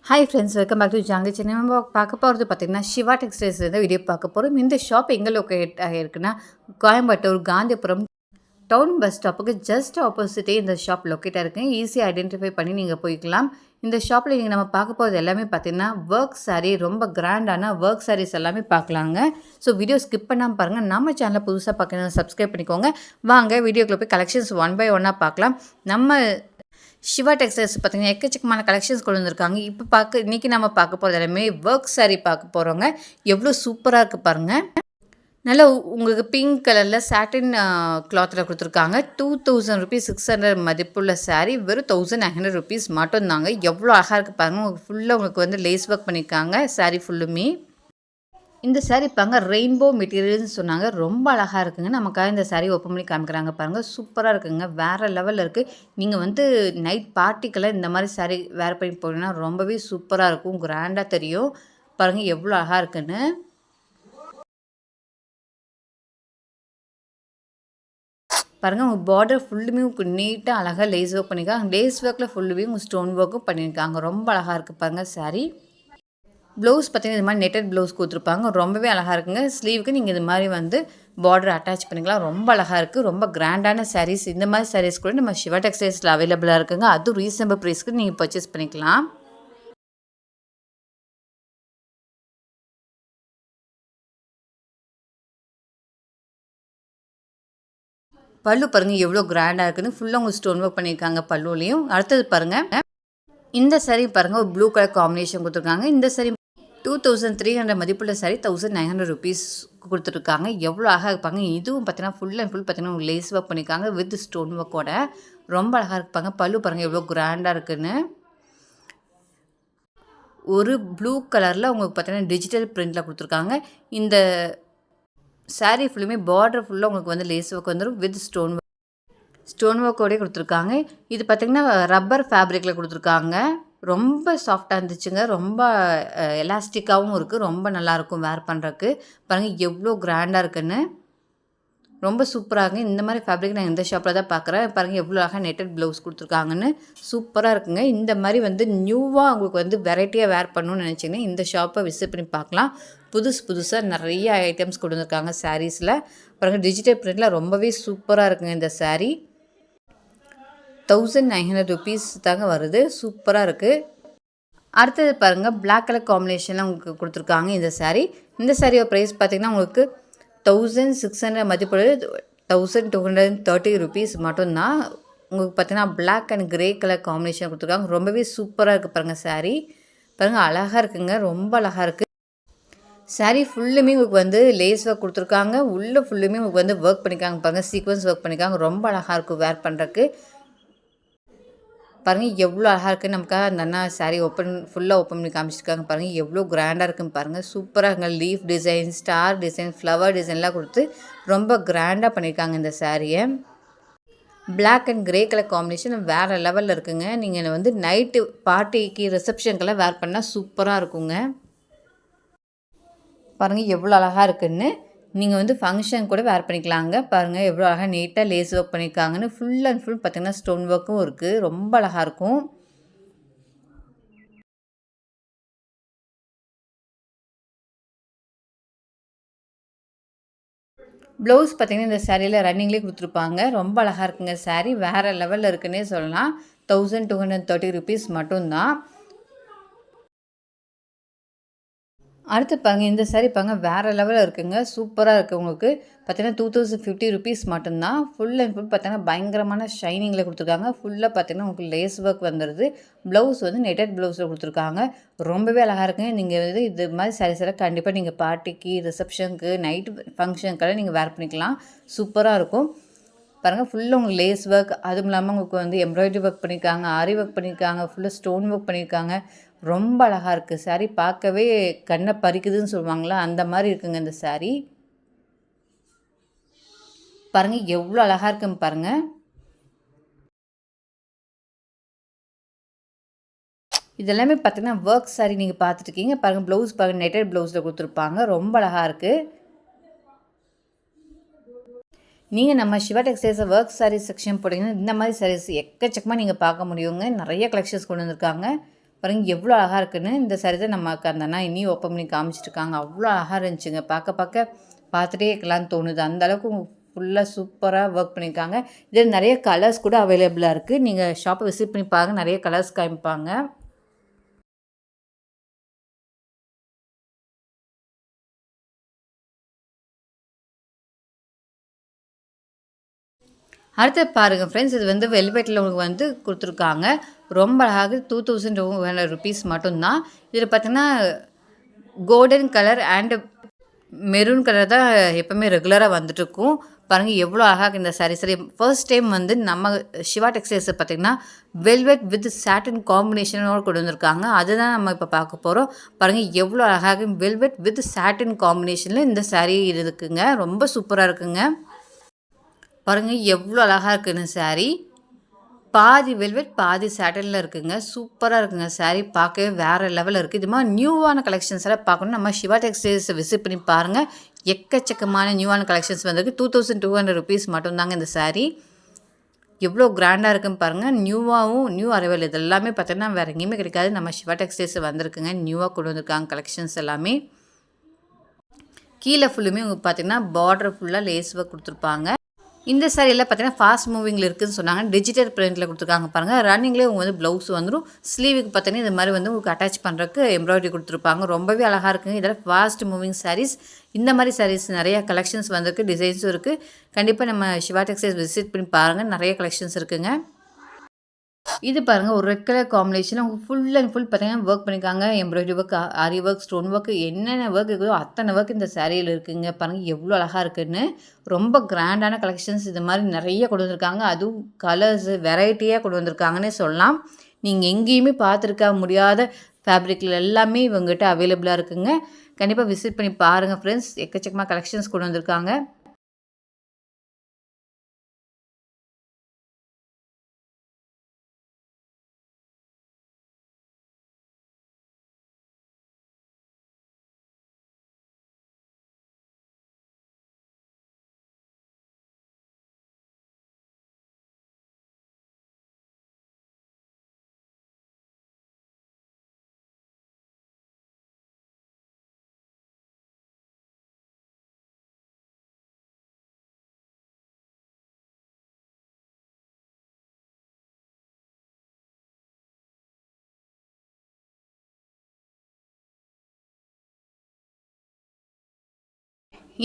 Hi friends, welcome back to ஜாங்கி channel. நம்ம பார்க்க போகிறது பார்த்திங்கன்னா சிவா டெக்ஸ்டைல்ஸ் தான் வீடியோ பார்க்க போகிறோம். இந்த ஷாப் எங்கே லொக்கேட் ஆகிருக்குன்னா கோயம்புத்தூர் காந்திபுரம் டவுன் பஸ் ஸ்டாப்புக்கு ஜஸ்ட் ஆப்போசிட்டே இந்த ஷாப் லொக்கேட் ஆகிருக்கு. ஈஸியாக ஐடென்டிஃபை பண்ணி நீங்கள் போய்க்கலாம். இந்த ஷாப்பில் நீங்கள் நம்ம பார்க்க போகிறது எல்லாமே பார்த்திங்கன்னா ஒர்க் சாரீ, ரொம்ப கிராண்டான ஒர்க் சாரீஸ் எல்லாமே பார்க்கலாங்க. ஸோ வீடியோ ஸ்கிப் பண்ணாமல் பாருங்கள். நம்ம சேனலில் புதுசாக பார்க்கணும் சப்ஸ்கிரைப் பண்ணிக்கோங்க. வாங்க வீடியோக்குள்ளே போய் கலெக்ஷன்ஸ் ஒன் பை ஒன்னாக பார்க்கலாம். நம்ம சிவா டெக்ஸ்டைல்ஸ் பார்த்திங்கன்னா எக்கச்சக்கமான கலெக்ஷன்ஸ் கொண்டு வந்திருக்காங்க. இன்றைக்கி நம்ம பார்க்க போகிறது எல்லாமே ஒர்க் சாரீ பார்க்க போகிறோங்க. எவ்வளோ சூப்பராக இருக்குது பாருங்கள். நல்லா உங்களுக்கு பிங்க் கலரில் சாட்டின் கிளாத்தில் கொடுத்துருக்காங்க. 2000 ருபீஸ் 600 மதிப்புள்ள சாரீ வெறும் 1900 ருபீஸ் மட்டும்தாங்க. எவ்வளோ அழகாக இருக்குது பாருங்கள். உங்களுக்கு ஃபுல்லாக உங்களுக்கு வந்து லேஸ் ஒர்க் பண்ணியிருக்காங்க சாரீ ஃபுல்லுமே. இந்த சாரீ பாருங்க ரெயின்போ மெட்டீரியல்னு சொன்னாங்க. ரொம்ப அழகாக இருக்குங்க. நமக்காக இந்த சாரீ ஓப்பன் பண்ணி காமிக்கிறாங்க பாருங்கள். சூப்பராக இருக்குங்க. வேறு லெவலில் இருக்குது. நீங்கள் வந்து நைட் பார்ட்டிக்கெல்லாம் இந்த மாதிரி சாரீ வேர் பண்ணி போனீங்கன்னா ரொம்பவே சூப்பராக இருக்கும். கிராண்டாக தெரியும். பாருங்கள் எவ்வளோ அழகாக இருக்குன்னு. பாருங்கள் உங்கள் பார்டர் ஃபுல்லுமே நீட்டாக அழகாக லேஸ் ஒர்க் பண்ணியிருக்காங்க. லேஸ் ஒர்க்கில் ஃபுல்லுமே உங்கள் ஸ்டோன் ஒர்க்கும் பண்ணியிருக்காங்க. ரொம்ப அழகாக இருக்குது பாருங்கள் சாரீ. ப்ளவுஸ் பார்த்திங்கன்னா இது மாதிரி நெட்டட் ப்ளவுஸ் கொடுத்துருப்பாங்க. ரொம்பவே அழகாக இருக்குங்க. ஸ்லீவுக்கு நீங்கள் இது மாதிரி வந்து பார்டர் அட்டாச் பண்ணிக்கலாம். ரொம்ப அழகாக இருக்குது. ரொம்ப கிராண்டான சாரீஸ். இந்த மாதிரி சாரீஸ் கூட நம்ம சிவா டெக்ஸ்டைல்ஸில் அவைலபிளாக இருக்குங்க. அதுவும் ரீசனபிள் ப்ரைஸ்க்கு நீங்கள் பர்ச்சேஸ் பண்ணிக்கலாம். பல்லு பாருங்கள் எவ்வளோ கிராண்டாக இருக்குன்னு. ஃபுல்லாக உங்களுக்கு ஸ்டோன் ஒர்க் பண்ணியிருக்காங்க பல்லுலையும். அடுத்தது பாருங்கள், இந்த சாரீ பாருங்கள் ஒரு ப்ளூ கலர் காம்பினேஷன் கொடுத்துருக்காங்க. இந்த சாரீ 2300 மதிப்புள்ள சாரீ 1900 ருபீஸ் கொடுத்துருக்காங்க. எவ்வளோ அழகாக இருப்பாங்க. இதுவும் பார்த்தீங்கன்னா ஃபுல் அண்ட் ஃபுல் பார்த்தீங்கன்னா லேஸ் ஒர்க் பண்ணியிருக்காங்க வித் ஸ்டோன் ஒர்க்கோட. ரொம்ப அழகாக இருப்பாங்க. பல்லு பாருங்கள் எவ்வளோ கிராண்டாக இருக்குன்னு. ஒரு ப்ளூ கலரில் உங்களுக்கு பார்த்தீங்கன்னா டிஜிட்டல் பிரிண்டில் கொடுத்துருக்காங்க. இந்த சாரீ ஃபுல்லுமே பார்டர் ஃபுல்லாக உங்களுக்கு வந்து லேஸ் ஒர்க் வந்துடும் வித் ஸ்டோன் ஒர்க்கோடய கொடுத்துருக்காங்க. இது பார்த்திங்கன்னா ரப்பர் ஃபேப்ரிக்கில் கொடுத்துருக்காங்க. ரொம்ப சாஃப்டாக இருந்துச்சுங்க. ரொம்ப எலாஸ்டிக்காகவும் இருக்குது. ரொம்ப நல்லாயிருக்கும் வேர் பண்ணுறதுக்கு. பாருங்கள் எவ்வளோ கிராண்டாக இருக்குன்னு. ரொம்ப சூப்பராக இருக்குங்க. இந்த மாதிரி ஃபேப்ரிக் நான் இந்த ஷாப்பில் தான் பார்க்குறேன். பாருங்கள் எவ்வளோ அழகாக நெட்டட் ப்ளவுஸ் கொடுத்துருக்காங்கன்னு. சூப்பராக இருக்குங்க. இந்த மாதிரி வந்து நியூவாக உங்களுக்கு வந்து வெரைட்டியாக வேர் பண்ணணும்னு நினச்சிங்கன்னா இந்த ஷாப்பை விசிட் பண்ணி பார்க்கலாம். புதுசாக நிறைய ஐட்டம்ஸ் கொண்டு வந்திருக்காங்க சாரீஸில். பாருங்கள் டிஜிட்டல் பிரிண்டில் ரொம்பவே சூப்பராக இருக்குங்க இந்த சாரீ. 1900 ருபீஸ் தாங்க வருது. சூப்பராக இருக்குது. அடுத்தது பாருங்கள் பிளாக் கலர் காம்பினேஷனில் உங்களுக்கு கொடுத்துருக்காங்க இந்த சாரீ. இந்த சாரியோட ப்ரைஸ் பார்த்திங்கன்னா உங்களுக்கு 1600 மதிப்புள்ளது 1230 ருபீஸ் மட்டும்தான். உங்களுக்கு பார்த்திங்கன்னா black and grey colour combination கொடுத்துருக்காங்க. ரொம்பவே சூப்பராக இருக்குது பாருங்கள் சாரீ. பாருங்கள் அழகாக இருக்குங்க. ரொம்ப அழகாக இருக்குது. சாரீ ஃபுல்லுமே உங்களுக்கு வந்து லேஸ் ஒர்க் கொடுத்துருக்காங்க. உள்ளே ஃபுல்லுமே உங்களுக்கு வந்து ஒர்க் பண்ணியிருக்காங்க பாருங்கள். சீக்வன்ஸ் ஒர்க் பண்ணியிருக்காங்க. ரொம்ப அழகாக இருக்கும் வேர் பண்ணுறதுக்கு. பாருங்கள் எவ்வளோ அழகாக இருக்குன்னு. நமக்காக அந்த அண்ணா சாரீ ஃபுல்லாக ஓப்பன் பண்ணி காமிச்சிருக்காங்க. பாருங்கள் எவ்வளோ கிராண்டாக இருக்குன்னு பாருங்கள். சூப்பராக இருக்குங்க. Leaf design, star design, flower டிசைன்லாம் கொடுத்து ரொம்ப கிராண்டாக பண்ணியிருக்காங்க இந்த சாரியை. Black and grey colour combination வேறு லெவலில் இருக்குங்க. நீங்கள் வந்து நைட்டு பார்ட்டிக்கு ரிசப்ஷனுக்கெல்லாம் வேர் பண்ணால் சூப்பராக இருக்குங்க. பாருங்கள் எவ்வளோ அழகாக இருக்குன்னு. நீங்கள் வந்து ஃபங்க்ஷன் கூட வேர் பண்ணிக்கலாங்க. பாருங்கள் எவ்வளோ அழகாக நீட்டாக லேஸ் ஒர்க் பண்ணியிருக்காங்கன்னு. ஃபுல் அண்ட் ஃபுல் பார்த்திங்கன்னா ஸ்டோன் ஒர்க்கும் இருக்குது. ரொம்ப அழகாக இருக்கும். ப்ளவுஸ் பார்த்திங்கன்னா இந்த சாரியில் ரன்னிங்லேயே கொடுத்துருப்பாங்க. ரொம்ப அழகாக இருக்குங்க சாரீ. வேறு லெவலில் இருக்குன்னே சொல்லலாம். 1230 ருபீஸ் மட்டும்தான். அடுத்து பாருங்கள் இந்த சாரீ பாருங்கள் வேறு லெவலில் இருக்குங்க. சூப்பராக இருக்குது. உங்களுக்கு பார்த்தீங்கன்னா 2050 ருபீஸ் மட்டும்தான். ஃபுல் அண்ட் ஃபுல் பார்த்தீங்கன்னா பயங்கரமான ஷைனிங்கில் கொடுத்துருக்காங்க. ஃபுல்லாக பார்த்தீங்கன்னா உங்களுக்கு லேஸ் ஒர்க் வந்துடுது. ப்ளவுஸ் வந்து நெட்டட் ப்ளவுஸில் கொடுத்துருக்காங்க. ரொம்பவே அழகாக இருக்குங்க. நீங்கள் வந்து இது மாதிரி சாரீஸ் எல்லாம் கண்டிப்பாக நீங்கள் பார்ட்டிக்கு, ரிசப்ஷனுக்கு, நைட்டு ஃபங்க்ஷனுக்கெல்லாம் நீங்கள் வேர் பண்ணிக்கலாம். சூப்பராக இருக்கும். பாருங்கள் ஃபுல்லாக உங்களுக்கு லேஸ் ஒர்க், அதுவும் இல்லாமல் உங்களுக்கு வந்து எம்ப்ராய்டரி ஒர்க் பண்ணியிருக்காங்க, ஆரி ஒர்க் பண்ணியிருக்காங்க, ஃபுல்லாக ஸ்டோன் ஒர்க் பண்ணியிருக்காங்க. ரொம்ப அழகாக இருக்குது சாரீ. பார்க்கவே கண்ணை பறிக்குதுன்னு சொல்லுவாங்களா அந்த மாதிரி இருக்குங்க இந்த சாரீ. பாருங்கள் எவ்வளோ அழகாக இருக்குன்னு பாருங்கள். இதெல்லாமே பார்த்தீங்கன்னா ஒர்க் சாரீ நீங்கள் பார்த்துருக்கீங்க. பாருங்கள் ப்ளவுஸ் பாருங்கள் நெட்டட் ப்ளவுஸில் கொடுத்துருப்பாங்க. ரொம்ப அழகாக இருக்குது. நீங்கள் நம்ம Siva textiles work saris section போட்டிங்கன்னா இந்த மாதிரி சாரீஸ் எக்கச்சக்கமாக நீங்கள் பார்க்க முடியுங்க. நிறைய கலெக்ஷன்ஸ் கொண்டு வந்திருக்காங்க. பாருங்க எவ்வளோ அழகாக இருக்குன்னு. இந்த சாரி தான் நமக்கு அந்த அண்ணா இன்னும் ஓப்பன் பண்ணி காமிச்சிட்ருக்காங்க. அவ்வளோ அழகாக இருந்துச்சுங்க. பார்த்துட்டே இருக்கலாம்னு தோணுது. அந்தளவுக்கு ஃபுல்லாக சூப்பராக ஒர்க் பண்ணியிருக்காங்க. இதில் நிறைய கலர்ஸ் கூட அவைலபிளாக இருக்குது. நீங்கள் ஷாப்பை விசிட் பண்ணி பாருங்கள், நிறைய கலர்ஸ் காமிப்பாங்க. அடுத்து பாருங்கள் ஃப்ரெண்ட்ஸ், இது வந்து வெல்வெட்டில் உங்களுக்கு வந்து கொடுத்துருக்காங்க. ரொம்ப அழகாக 2200 ருபீஸ் மட்டும்தான். இதில் பார்த்தீங்கன்னா golden colour and maroon colour தான் எப்போவுமே ரெகுலராக வந்துட்டுருக்கும். பாருங்கள் எவ்வளோ அழகாக இந்த சாரீ. சரி, ஃபர்ஸ்ட் டைம் வந்து நம்ம சிவா டெக்ஸ்டைல்ஸை பார்த்திங்கன்னா வெல்வெட் வித் சாட்டின் காம்பினேஷனோடு கொண்டு வந்திருக்காங்க. அதுதான் நம்ம இப்போ பார்க்க போகிறோம். பாருங்கள் எவ்வளோ அழகாக வெல்வெட் வித் சாட்டின் காம்பினேஷனில் இந்த சாரீ இருக்குங்க. ரொம்ப சூப்பராக இருக்குங்க. பாருங்கள் எவ்வளோ அழகாக இருக்குன்னு சாரீ. பாதி வெல்வெட் பாதி சாட்டனில் இருக்குங்க. சூப்பராக இருக்குங்க சாரீ. பார்க்கவே வேறு லெவலில் இருக்குது. இது மாதிரி நியூவான கலெக்ஷன்ஸ் எல்லாம் பார்க்கணும், நம்ம சிவா டெக்ஸ்டைல்ஸை விசிட் பண்ணி பாருங்கள். எக்கச்சக்கமான நியூவான கலெக்ஷன்ஸ் வந்திருக்கு. 2200 ருபீஸ் மட்டும்தாங்க இந்த சாரீ. எவ்வளோ கிராண்டாக இருக்குன்னு பாருங்கள். நியூ அரைவல் இது எல்லாமே பார்த்தீங்கன்னா வேறு எங்கேயுமே கிடைக்காது. நம்ம சிவா டெக்ஸ்டைல்ஸ் வந்திருக்குங்க. நியூவாக கொண்டு வந்திருக்காங்க கலெக்ஷன்ஸ் எல்லாமே. கீழே ஃபுல்லுமே உங்களுக்கு பார்த்தீங்கன்னா பார்டர் ஃபுல்லாக லேஸ் ஒர்க் கொடுத்துருப்பாங்க. இந்த சாரியில் பார்த்தீங்கன்னா ஃபாஸ்ட் மூவிங்கில் இருக்குதுன்னு சொன்னாங்க. டிஜிட்டல் பிரிண்டில் கொடுத்துருக்காங்க பாருங்கள். ரன்னிங்லேயே உங்கள் வந்து ப்ளவுஸ் வந்துடும். ஸ்லீவுக்கு பார்த்தீங்கன்னா இந்த மாதிரி வந்து உங்களுக்கு அட்டாச் பண்ணுறதுக்கு எம்ப்ராய்டரி கொடுத்துருப்பாங்க. ரொம்பவே அழகாக இருக்குங்க. இதெல்லாம் ஃபாஸ்ட் மூவிங் சாரீஸ். இந்த மாதிரி சாரீஸ் நிறையா கலெக்ஷன்ஸ் வந்திருக்கு, டிசைன்ஸும் இருக்குது. கண்டிப்பாக நம்ம சிவா டெக்ஸ்டைல்ஸ் விசிட் பண்ணி பாருங்கள், நிறைய கலெக்ஷன்ஸ் இருக்குங்க. இது பாருங்கள், ஒரு ரெட் கலர் காம்பினேஷன். அவங்க ஃபுல் அண்ட் ஃபுல் பார்த்தீங்கன்னா ஒர்க் பண்ணியிருக்காங்க. எம்ப்ராய்டரி ஒர்க், ஆரி ஒர்க், ஸ்டோன் ஒர்க், என்னென்ன ஒர்க் இருக்குதோ அத்தனை ஒர்க் இந்த சாரியில் இருக்குதுங்க. பாருங்கள் எவ்வளோ அழகாக இருக்குதுன்னு. ரொம்ப கிராண்டான கலெக்ஷன்ஸ் இது மாதிரி நிறைய கொண்டு வந்திருக்காங்க. அதுவும் கலர்ஸ் வெரைட்டியாக கொண்டு வந்திருக்காங்கன்னே சொல்லலாம். நீங்கள் எங்கேயுமே பார்த்துருக்க முடியாத ஃபேப்ரிக்கில் எல்லாமே இவங்ககிட்ட அவைலபிளாக இருக்குதுங்க. கண்டிப்பாக விசிட் பண்ணி பாருங்கள் ஃப்ரெண்ட்ஸ். எக்கச்சக்கமாக கலெக்ஷன்ஸ் கொண்டு வந்திருக்காங்க.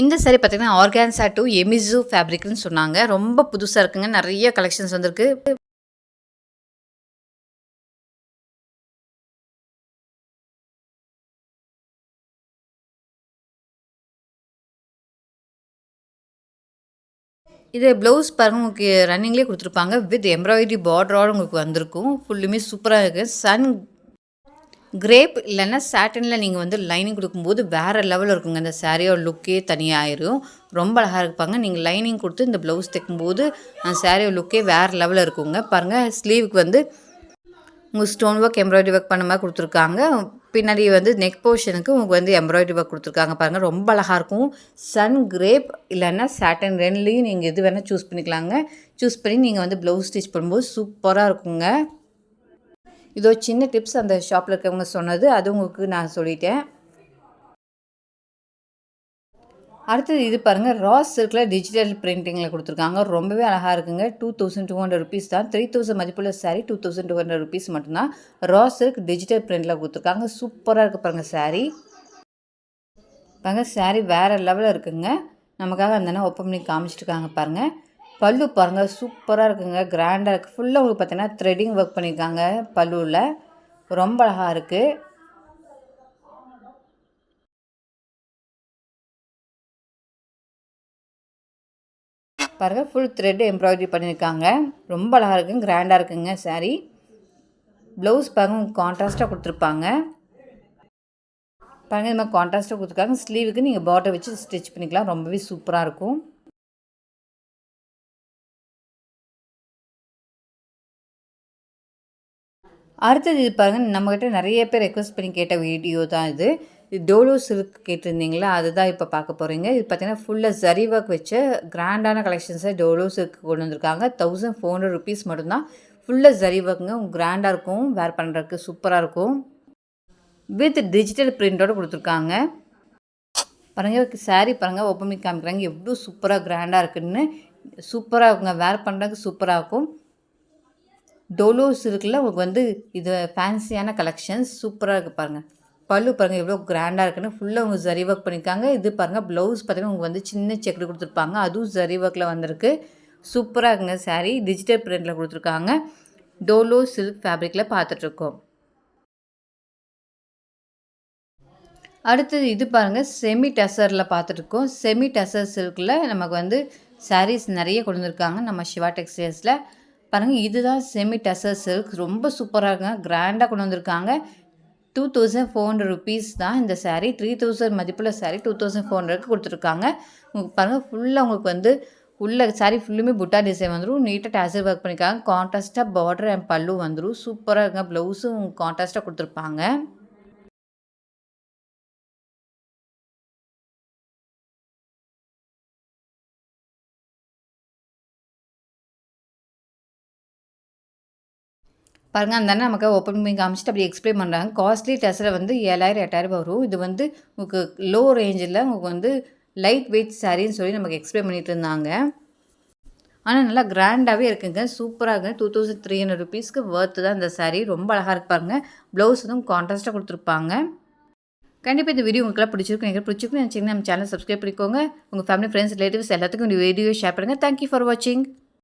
இந்த சாரி பார்த்தீங்கன்னா ஆர்கான்சா டு எமிசு ஃபேப்ரிக்னு சொன்னாங்க. ரொம்ப புதுசாக இருக்குங்க. நிறைய கலெக்ஷன்ஸ் வந்திருக்கு. இது ப்ளவுஸ் பாருங்கள், உங்களுக்கு ரன்னிங்லேயே கொடுத்துருப்பாங்க. வித் எம்ப்ராய்டரி பார்டரோடு உங்களுக்கு வந்திருக்கும். ஃபுல்லுமே சூப்பராக இருக்குது. சன் கிரேப் இல்லைன்னா சாட்டனில் நீங்கள் வந்து லைனிங் கொடுக்கும்போது வேறு லெவலில் இருக்குங்க. இந்த சாரியோட லுக்கே தனியாகிடும். ரொம்ப அழகாக இருப்பாங்க. நீங்கள் லைனிங் கொடுத்து இந்த ப்ளவுஸ் தைக்கும்போது அந்த சாரியோட லுக்கே வேறு லெவலில் இருக்குங்க. பாருங்கள், ஸ்லீவுக்கு வந்து உங்களுக்கு ஸ்டோன் ஒர்க், எம்ப்ராய்டரி ஒர்க் பண்ண மாதிரி கொடுத்துருக்காங்க. பின்னாடி வந்து நெக் போர்ஷனுக்கு உங்களுக்கு வந்து எம்ப்ராய்டரி ஒர்க் கொடுத்துருக்காங்க. பாருங்கள் ரொம்ப அழகாக இருக்கும். சன் கிரேப் இல்லைன்னா சாட்டன் ரெண்டுலேயும் நீங்கள் எது வேணால் சூஸ் பண்ணிக்கலாங்க. சூஸ் பண்ணி நீங்கள் வந்து ப்ளவுஸ் ஸ்டிச் பண்ணும்போது சூப்பராக இருக்குங்க. இதோ சின்ன டிப்ஸ் அந்த ஷாப்பில் இருக்கவங்க சொன்னது, அது உங்களுக்கு நான் சொல்லிட்டேன். அடுத்தது இது பாருங்கள், ராஸ் சில்கில் டிஜிட்டல் பிரிண்டிங்கில் கொடுத்துருக்காங்க. ரொம்பவே அழகாக இருக்குங்க. 2200 ருபீஸ் தான். 3000 மதிப்புள்ள சாரீ 2200 ருபீஸ் மட்டும்தான். ராஸ் சில்க் டிஜிட்டல் பிரிண்டில் கொடுத்துருக்காங்க. சூப்பராக இருக்குது பாருங்கள் சாரீ. பாருங்கள் சாரீ வேறு லெவலில் இருக்குங்க. நமக்காக அந்த ஓப்பன் பண்ணி காமிச்சிட்ருக்காங்க பாருங்கள். பல்லு பாருங்கள் சூப்பராக இருக்குங்க. கிராண்டாக இருக்குது. ஃபுல்லாக உங்களுக்கு பார்த்தீங்கன்னா த்ரெட்டிங் ஒர்க் பண்ணியிருக்காங்க பல்லுவில். ரொம்ப அழகாக இருக்குது. பாருங்கள், ஃபுல் த்ரெட் எம்ப்ராய்டரி பண்ணியிருக்காங்க. ரொம்ப அழகாக இருக்குங்க. கிராண்டாக இருக்குங்க சாரீ. ப்ளவுஸ் பாருங்கள் கான்ட்ராஸ்ட்டாக கொடுத்துருப்பாங்க. பாருங்கள், இது மாதிரி கான்ட்ராஸ்ட்டாக கொடுத்துருக்காங்க. ஸ்லீவுக்கு நீங்கள் பார்டர் வச்சு ஸ்டிச் பண்ணிக்கலாம். ரொம்பவே சூப்பராக இருக்கும். அடுத்தது இது பாருங்கள், நம்மக்கிட்ட நிறைய பேர் ரெக்வஸ்ட் பண்ணி கேட்ட வீடியோ தான் இது. டோலோ சில்க் கேட்டிருந்தீங்களா, அதுதான் இப்போ பார்க்க போகிறீங்க. இது பார்த்தீங்கன்னா ஃபுல்லாக ஜரி ஒர்க் வச்ச கிராண்டான கலெக்ஷன்ஸை டோலோ சில்க் கொண்டு வந்திருக்காங்க. 1400 ருபீஸ் மட்டும்தான். ஃபுல்லாக ஜரி ஒர்க்குங்க. கிராண்டாக இருக்கும், வேர் பண்ணுறதுக்கு சூப்பராக இருக்கும். வித் டிஜிட்டல் பிரிண்டோடு கொடுத்துருக்காங்க. பாருங்கள் சாரீ பாருங்கள் ஓப்பன் பண்ணி காமிக்கிறாங்க எவ்வளோ சூப்பராக கிராண்டாக இருக்குன்னு. சூப்பராக இருக்குங்க, வேர் பண்ணுறதுக்கு சூப்பராக இருக்கும். டோலோ சில்கில் உங்களுக்கு வந்து இது ஃபேன்சியான கலெக்ஷன்ஸ் சூப்பராக இருக்குது பாருங்கள். பல்லு பாருங்கள் எவ்வளோ கிராண்டாக இருக்குன்னு. ஃபுல்லாக அவங்க ஜரி ஒர்க் பண்ணியிருக்காங்க. இது பாருங்கள் ப்ளவுஸ் பார்த்தீங்கன்னா உங்களுக்கு வந்து சின்ன செக்குடு கொடுத்துருப்பாங்க, அதுவும் ஜரி ஒர்க்கில் வந்திருக்கு. சூப்பராக இருக்குங்க சாரீ. டிஜிட்டல் பிரிண்டில் கொடுத்துருக்காங்க. டோலோ சில்க் ஃபேப்ரிக்கில் பார்த்துட்ருக்கோம். அடுத்தது இது பாருங்கள் செமி டசரில் பார்த்துட்ருக்கோம். செமி டசர் சில்கில் நமக்கு வந்து சாரீஸ் நிறைய கொண்டு வந்திருக்காங்க நம்ம சிவா டெக்ஸ்டைல்ஸில். பாருங்கள் இதுதான் செமி டசர் சில்க். ரொம்ப சூப்பராக இருக்குங்க, கிராண்டாக கொண்டு வந்திருக்காங்க. 2400 ருபீஸ் தான் இந்த சாரீ. 3000 மதிப்புள்ள சாரீ 2400க்கு கொடுத்துருக்காங்க. உங்களுக்கு பாருங்கள் ஃபுல்லாக உங்களுக்கு வந்து உள்ள சாரீ ஃபுல்லுமே புட்டா டிசைன் வந்துடும். நீட்டாக டேசல் ஒர்க் பண்ணியிருக்காங்க. கான்ட்ராஸ்ட்டாக பார்டர் அண்ட் பல்லு வந்துடும். சூப்பராக இருக்குங்க. ப்ளவுஸும் கான்ட்ராஸ்ட்டாக கொடுத்துருப்பாங்க. பாருங்கள் அந்த அண்ணன் நமக்கு ஓப்பன் பண்ணி காமிச்சிட்டு அப்படி எக்ஸ்பிளைன் பண்ணுறாங்க. காஸ்ட்லி டெஸ்ட்டில் வந்து 7000 8000 வரும். இது வந்து உங்களுக்கு லோ ரேஞ்சில் உங்களுக்கு வந்து லைட் வெயிட் சாரின்னு சொல்லி நமக்கு எக்ஸ்பிளைன் பண்ணிட்டு இருந்தாங்க. ஆனால் நல்லா கிராண்டாகவே இருக்குங்க, சூப்பராக இருக்குது. 2300 ருபீஸ்க்கு ஒர்த்து தான் இந்த சாரீ. ரொம்ப அழகாக இருக்கு பாருங்கள். ப்ளவுஸ் வந்து கான்ட்ராஸ்ட்டாக கொடுத்துருப்பாங்க. கண்டிப்பாக இந்த வீடியோ உங்களுக்குலாம் பிடிச்சிருக்கும். எனக்கு பிடிச்சிருக்குன்னு நினச்சிங்கன்னா நம்ம சேனல் சப்ஸ்கிரைப் பண்ணிக்கோங்க. உங்கள் ஃபேமிலி ஃப்ரெண்ட்ஸ் ரிலேட்டிவ்ஸ் எல்லாத்துக்கும் இந்த வீடியோ ஷேர் பண்ணுங்கள். தேங்க்யூ ஃபார் வாட்சிங்.